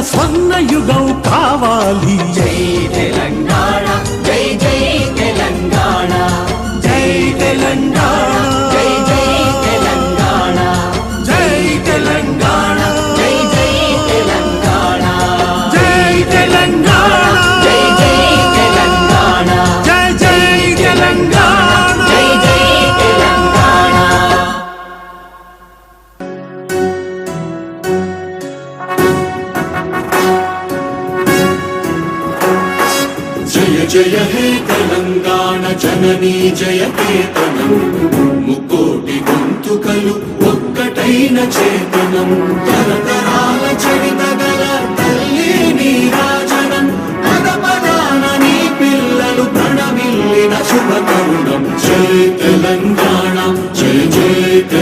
స్వర్ణ యుగం కావాలి. జై తెలంగాణ, జై జై తెలంగాణ, జై తెలంగాణ, జై జై తెలంగాణ, జై తెలంగాణ, జై జై తెలంగాణ, జై తెలంగాణ, జై జై తెలంగాణ, జై జై తెలంగాణ, జై జై తెలంగాణ. జయ జయ హే తెలంగాణ జననీ జయ కేతనం, ముక్కోటి గొంతుకలు ఒక్కటైన చేతనం.